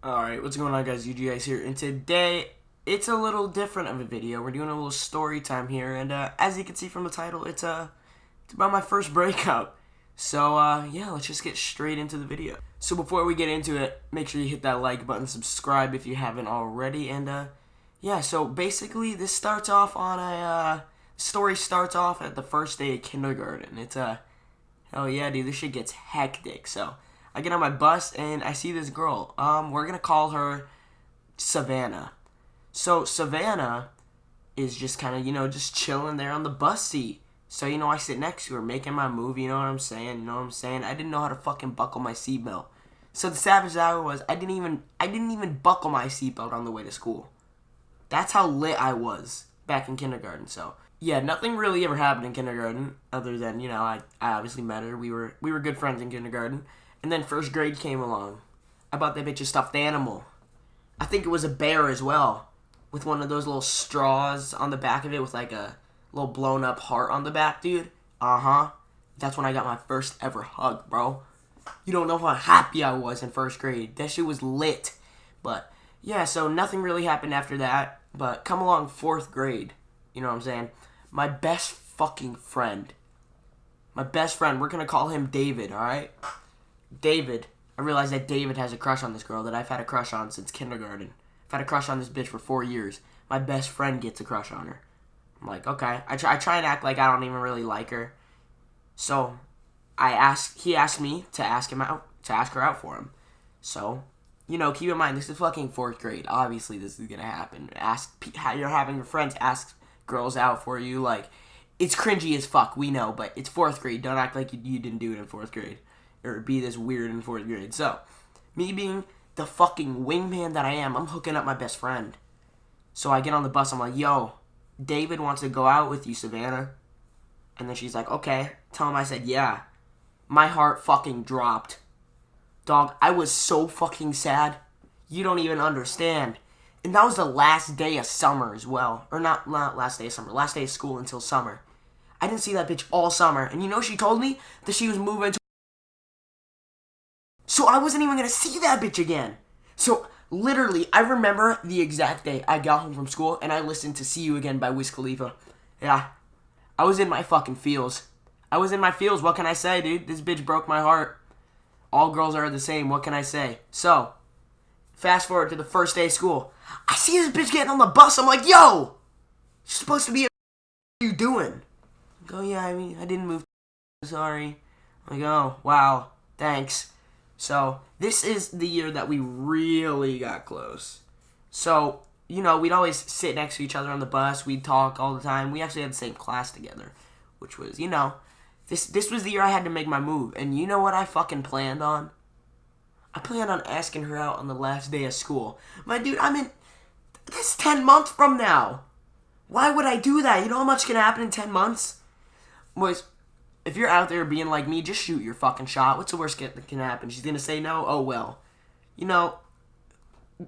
Alright, what's going on, guys? UGI's here, and today it's a little different of a video. We're doing a little story time here, and as you can see from the title, it's about my first breakup. So yeah, let's just get straight into the video. So before we get into it, make sure you hit that like button, subscribe if you haven't already, and yeah. So basically, this starts off on story starts off at the first day of kindergarten. It's hell yeah, dude, this shit gets hectic. So I get on my bus and I see this girl. We're gonna call her Savannah. So Savannah is just kind of, just chilling there on the bus seat. So, I sit next to her making my move, you know what I'm saying? I didn't know how to fucking buckle my seatbelt. So the savage hour was I didn't even buckle my seatbelt on the way to school. That's how lit I was back in kindergarten. So yeah, nothing really ever happened in kindergarten other than, I obviously met her. We were good friends in kindergarten. And then first grade came along. I bought that bitch a stuffed animal. I think it was a bear as well, with one of those little straws on the back of it with like a little blown up heart on the back, dude. That's when I got my first ever hug, bro. You don't know how happy I was in first grade. That shit was lit. But yeah, so nothing really happened after that. But come along fourth grade, you know what I'm saying? My best fucking friend. We're gonna call him David, alright? David, I realized that David has a crush on this girl that I've had a crush on since kindergarten. I've had a crush on this bitch for 4 years. My best friend gets a crush on her. I'm like, okay. I try and act like I don't even really like her. So, he asked me to ask her out for him. So, keep in mind, this is fucking fourth grade. Obviously, this is gonna happen. You're having your friends ask girls out for you. Like, it's cringy as fuck, we know, but it's fourth grade. Don't act like you didn't do it in fourth grade. Or be this weird in fourth grade. So, me being the fucking wingman that I am, I'm hooking up my best friend. So I get on the bus, I'm like, yo, David wants to go out with you, Savannah. And then she's like, okay. Tell him I said, yeah. My heart fucking dropped. Dog, I was so fucking sad. You don't even understand. And that was the last day of summer as well. Or not last day of summer. Last day of school until summer. I didn't see that bitch all summer. And she told me that she was moving to... So I wasn't even going to see that bitch again. So literally, I remember the exact day I got home from school and I listened to See You Again by Wiz Khalifa. Yeah. I was in my fucking feels. What can I say, dude? This bitch broke my heart. All girls are the same. What can I say? So, fast forward to the first day of school. I see this bitch getting on the bus. I'm like, yo! You're supposed to be a... What are you doing? I go, yeah, I didn't move. Sorry. I'm like, oh, wow. Thanks. So, this is the year that we really got close. So, we'd always sit next to each other on the bus. We'd talk all the time. We actually had the same class together, which was, this was the year I had to make my move. And you know what I fucking planned on? I planned on asking her out on the last day of school. My dude, that's 10 months from now. Why would I do that? You know how much can happen in 10 months? Boys, if you're out there being like me, just shoot your fucking shot. What's the worst that can happen? She's gonna say no? Oh, well.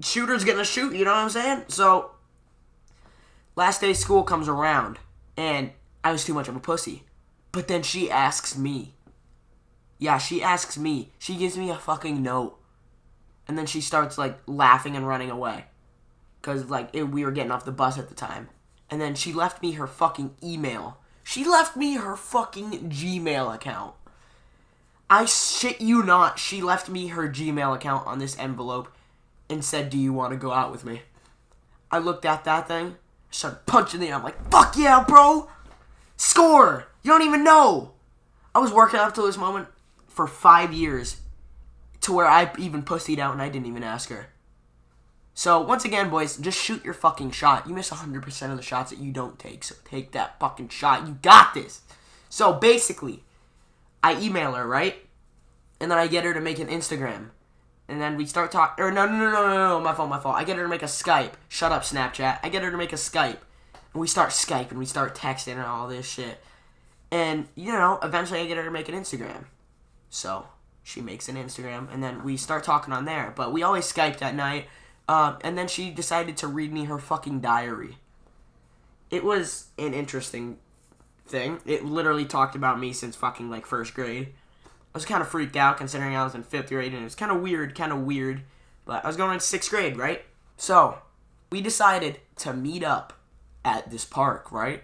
Shooter's gonna shoot, you know what I'm saying? So, last day of school comes around, and I was too much of a pussy. But then she asks me. Yeah, she asks me. She gives me a fucking note. And then she starts, laughing and running away. Because, we were getting off the bus at the time. And then she left me her fucking email. She left me her fucking Gmail account. I shit you not. She left me her Gmail account on this envelope and said, do you want to go out with me? I looked at that thing, started punching the air. I'm like, fuck yeah, bro. Score. You don't even know. I was working up to this moment for 5 years to where I even pussied out and I didn't even ask her. So, once again, boys, just shoot your fucking shot. You miss 100% of the shots that you don't take, so take that fucking shot. You got this. So, basically, I email her, right? And then I get her to make an Instagram. And then we start talking. Or, no, my fault. I get her to make a Skype. Shut up, Snapchat. I get her to make a Skype. And we start Skyping, we start texting and all this shit. And, eventually I get her to make an Instagram. So, she makes an Instagram, and then we start talking on there. But we always Skyped at night. And then she decided to read me her fucking diary. It was an interesting thing. It literally talked about me since fucking, first grade. I was kind of freaked out considering I was in 5th grade, and it was kind of weird. But I was going into 6th grade, right? So, we decided to meet up at this park, right?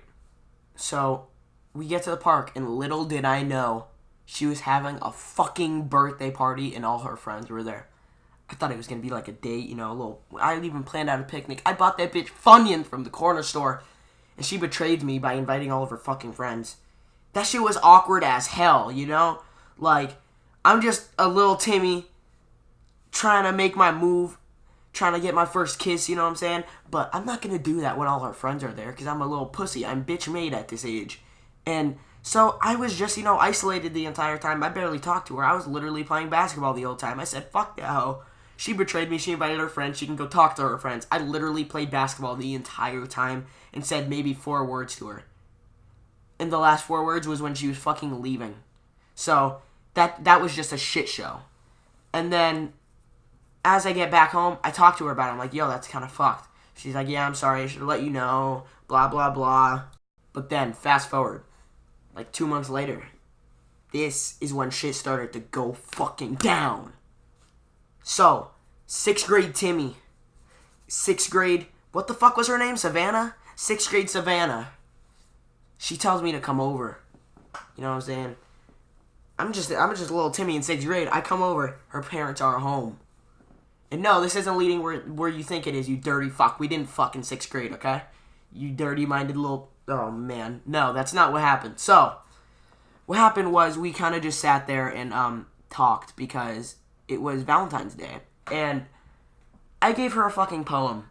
So, we get to the park, and little did I know, she was having a fucking birthday party, and all her friends were there. I thought it was going to be like a date, you know, a little... I even planned out a picnic. I bought that bitch Funyuns from the corner store, and she betrayed me by inviting all of her fucking friends. That shit was awkward as hell, you know? Like, I'm just a little Timmy trying to make my move, trying to get my first kiss, you know what I'm saying? But I'm not going to do that when all her friends are there, because I'm a little pussy. I'm bitch made at this age. And so I was just, you know, isolated the entire time. I barely talked to her. I was literally playing basketball the whole time. I said, fuck that hoe. She betrayed me. She invited her friends. She can go talk to her friends. I literally played basketball the entire time and said maybe 4 words to her. And the last 4 words was when she was fucking leaving. So that was just a shit show. And then as I get back home, I talk to her about it. I'm like, yo, that's kind of fucked. She's like, yeah, I'm sorry. I should have let you know. Blah, blah, blah. But then, fast forward. Like 2 months later. This is when shit started to go fucking down. So, 6th grade Timmy. 6th grade, what the fuck was her name? Savannah? 6th grade Savannah. She tells me to come over. You know what I'm saying? I'm just a little Timmy in 6th grade. I come over. Her parents are home. And no, this isn't leading where you think it is, you dirty fuck. We didn't fuck in 6th grade, okay? You dirty-minded little... Oh, man. No, that's not what happened. So, what happened was we kind of just sat there and talked because it was Valentine's Day. And I gave her a fucking poem.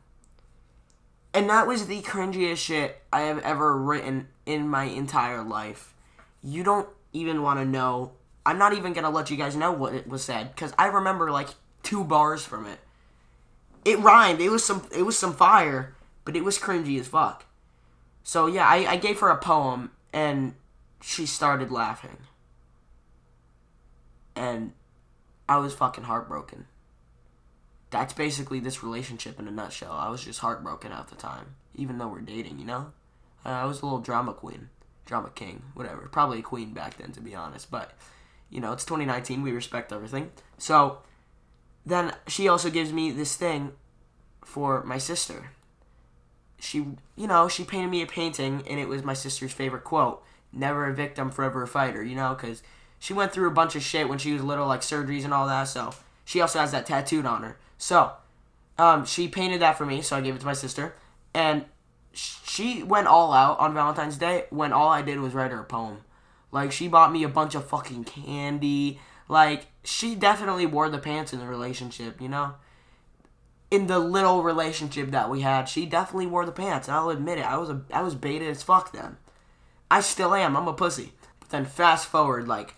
And that was the cringiest shit I have ever written in my entire life. You don't even want to know. I'm not even going to let you guys know what it was said. Because I remember, like, 2 bars from it. It rhymed. It was some fire. But it was cringy as fuck. So, yeah, I gave her a poem. And she started laughing. And I was fucking heartbroken. That's basically this relationship in a nutshell. I was just heartbroken at the time. Even though we're dating, you know? I was a little drama queen. Drama king. Whatever. Probably a queen back then, to be honest. But, you know, it's 2019. We respect everything. So, then she also gives me this thing for my sister. She, you know, she painted me a painting, and it was my sister's favorite quote. Never a victim, forever a fighter, you know? Because she went through a bunch of shit when she was little, like surgeries and all that, so she also has that tattooed on her. So, she painted that for me, so I gave it to my sister, and she went all out on Valentine's Day when all I did was write her a poem. Like, she bought me a bunch of fucking candy. Like, she definitely wore the pants in the relationship, you know? In the little relationship that we had, she definitely wore the pants, and I'll admit it. I was beta as fuck then. I still am. I'm a pussy. But then fast forward, like,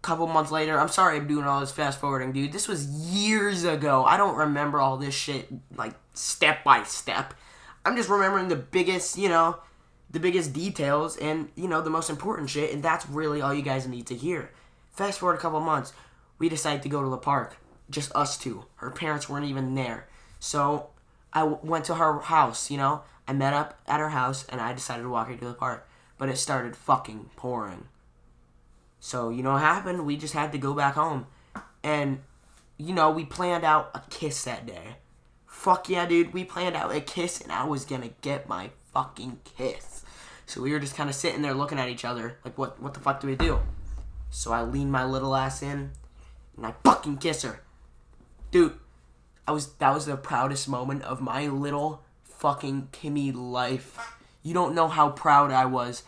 couple months later, I'm sorry I'm doing all this fast forwarding, dude. This was years ago. I don't remember all this shit, like, step by step. I'm just remembering the biggest, you know, the biggest details and, you know, the most important shit, and that's really all you guys need to hear. Fast forward a couple months, we decided to go to the park. Just us two. Her parents weren't even there. So, I went to her house, you know. I met up at her house, and I decided to walk her to the park. But it started fucking pouring. So, you know what happened? We just had to go back home. And, you know, we planned out a kiss that day. Fuck yeah, dude. We planned out a kiss, and I was gonna get my fucking kiss. So we were just kind of sitting there looking at each other. Like, what the fuck do we do? So I leaned my little ass in, and I fucking kiss her. Dude, that was the proudest moment of my little fucking Timmy life. You don't know how proud I was.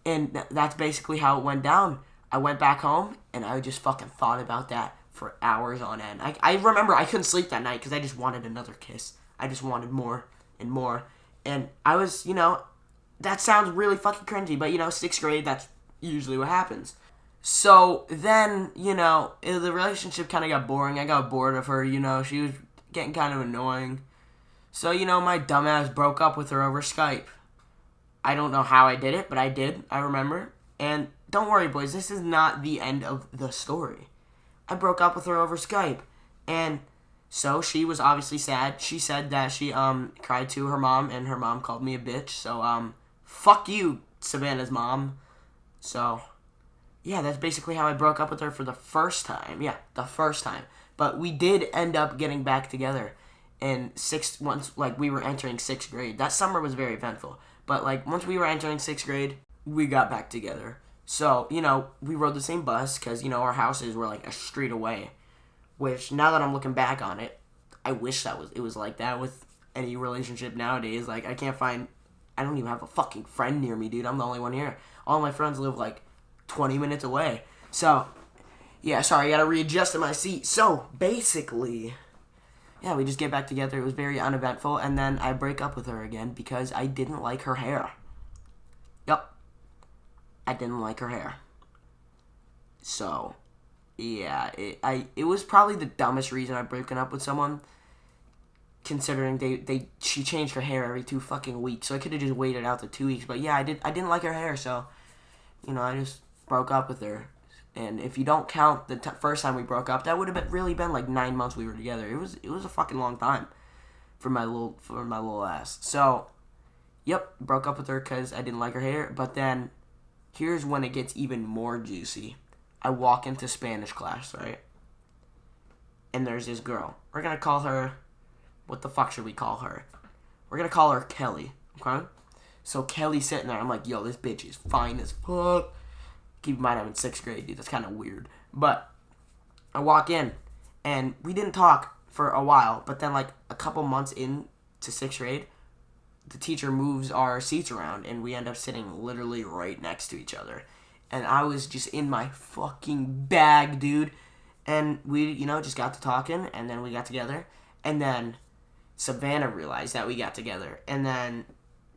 And that's basically how it went down. I went back home, and I just fucking thought about that for hours on end. I remember I couldn't sleep that night because I just wanted another kiss. I just wanted more and more. And I was, you know, that sounds really fucking cringy, but, you know, 6th grade, that's usually what happens. So then, you know, the relationship kind of got boring. I got bored of her, you know. She was getting kind of annoying. So, you know, my dumbass broke up with her over Skype. I don't know how I did it, but I did. I remember. And don't worry, boys. This is not the end of the story. I broke up with her over Skype. And so she was obviously sad. She said that she cried to her mom, and her mom called me a bitch. So, fuck you, Savannah's mom. So, yeah, that's basically how I broke up with her for the first time. Yeah, the first time. But we did end up getting back together. And once like we were entering 6th grade. That summer was very eventful. But like once we were entering 6th grade, we got back together. So, we rode the same bus because, our houses were like a street away. Which, now that I'm looking back on it, I wish it was like that with any relationship nowadays. Like, I don't even have a fucking friend near me, dude. I'm the only one here. All my friends live like 20 minutes away. So, yeah, sorry, I gotta readjust in my seat. So, basically, yeah, we just get back together. It was very uneventful. And then I break up with her again because I didn't like her hair. Yup. I didn't like her hair. So, yeah, it was probably the dumbest reason I've broken up with someone, considering she changed her hair every 2 fucking weeks. So I could have just waited out the 2 weeks. But yeah, I didn't like her hair, so I just broke up with her. And if you don't count the first time we broke up, that would have really been like 9 months we were together. It was a fucking long time for my little ass. So, yep, broke up with her because I didn't like her hair. But then here's when it gets even more juicy. I walk into Spanish class, right? And there's this girl. We're going to call her... What the fuck should we call her? We're going to call her Kelly, okay? So Kelly's sitting there. I'm like, yo, this bitch is fine as fuck. Keep in mind, I'm in 6th grade, dude. That's kind of weird. But I walk in, and we didn't talk for a while. But then, like, a couple months into 6th grade, the teacher moves our seats around, and we end up sitting literally right next to each other. And I was just in my fucking bag, dude. And we, just got to talking, and then we got together. And then Savannah realized that we got together. And then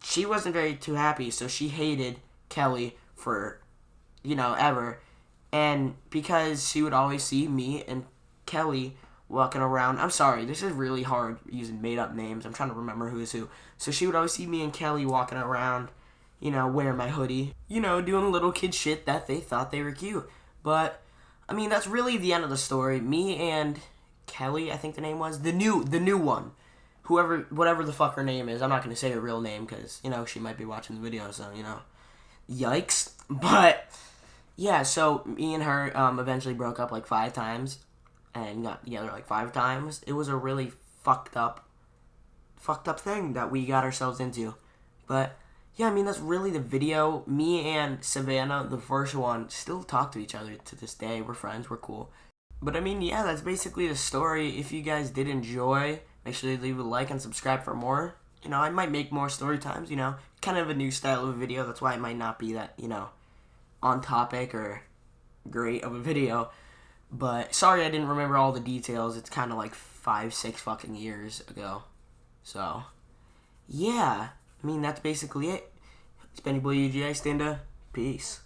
she wasn't very too happy, so she hated Kelly for, ever. And because she would always see me and Kelly walking around. I'm sorry, this is really hard using made-up names. I'm trying to remember who is who. So she would always see me and Kelly walking around, wearing my hoodie, doing little kid shit that they thought they were cute. But, I mean, that's really the end of the story. Me and Kelly, I think the name was, the new one. Whatever the fuck her name is. I'm not going to say her real name because, she might be watching the video, so, yikes. But, yeah, so me and her eventually broke up like 5 times and got together like 5 times. It was a really fucked up thing that we got ourselves into. But, yeah, I mean, that's really the video. Me and Savannah, the first one, still talk to each other to this day. We're friends. We're cool. But, I mean, yeah, that's basically the story. If you guys did enjoy, make sure to leave a like and subscribe for more. I might make more story times, kind of a new style of video. That's why it might not be that, on topic or great of a video. But, sorry I didn't remember all the details. It's kind of like 5-6 fucking years ago. So, yeah. I mean, that's basically it. It's been your boy UGI. Stand up. Peace.